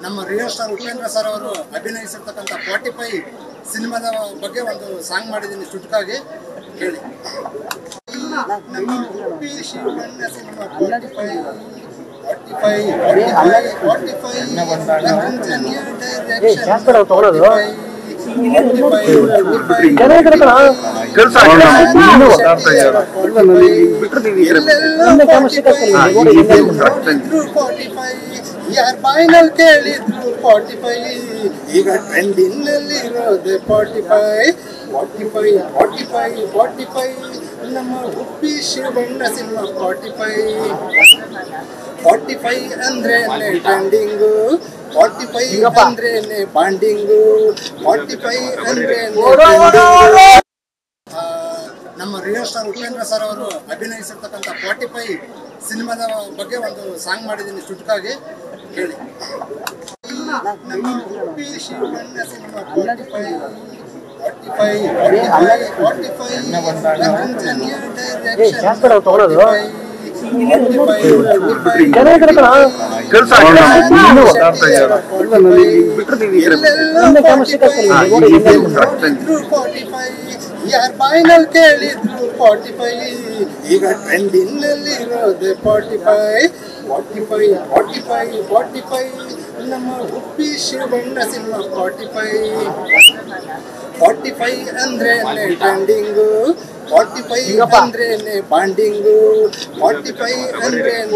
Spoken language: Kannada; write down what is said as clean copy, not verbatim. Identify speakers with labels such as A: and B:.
A: ನಮ್ಮ ರಿಯಲ್ ಸ್ಟಾರ್ ಉಪೇಂದ್ರ ಸರ್ ಅವರು ಅಭಿನಯಿಸಿರ್ತಕ್ಕಂಥ 45 ಸಿನಿಮಾದ ಬಗ್ಗೆ ಒಂದು ಸಾಂಗ್ ಮಾಡಿದ್ದೀನಿ ಚುಟುಕಾಗಿ ಕೇಳಿ. ನಮ್ಮ ಉಪ್ಪಿ ಶಿವಣ್ಣ ಸಿನಿಮಾ 45 ಯಾರ್ ಬಾಯಿನಲ್ಲಿ ಕೇಳಿದ್ರು 45 ಈಗ ಟ್ರೆಂಡಿಂಗ್ ನಲ್ಲಿ ಇರೋದೆ 45 ನಮ್ಮ ಉಪ್ಪಿ ಶಿವಣ್ಣ ಸಿನಿಮಾ 45 ಅಂದ್ರೆ ಟ್ರೆಂಡಿಂಗು, 45 ಅಂದ್ರೇನೆ ಬಾಂಡಿಂಗು, 45 ಅಂದ್ರೆ ನಮ್ಮ ರಿಯಲ್ ಸ್ಟಾರ್ ಉಪೇಂದ್ರ ಸರ್ ಅವರು ಅಭಿನಯಿಸಿರ್ತಕ್ಕಂಥ 45 ಸಿನಿಮಾದ ಬಗ್ಗೆ ಒಂದು ಸಾಂಗ್ ಮಾಡಿದ್ದೀನಿ ಚುಟುಕಾಗಿ ಕೇಳಿ. ನಮ್ಮ ಉಪ್ಪಿ ಶಿವಣ್ಣ ಸಿನಿಮಾ 45 ಯಾರ್ ಬಾಯಿನಲ್ಲಿ ಕೇಳಿದ್ರು 45 ಈಗ ಟ್ರೆಂಡಿಂಗ್ ನಲ್ಲಿ ಇರೋದೆ 45 ನಮ್ಮ ಉಪ್ಪಿ ಶಿವಣ್ಣ ಸಿನಿಮಾ 45 ಅಂದ್ರೇನೆ ಟ್ರೆಂಡಿಂಗು, 45 ಅಂದ್ರೇನೆ ಬಾಂಡಿಂಗು, 45 ಅಂದ್ರೇನೆ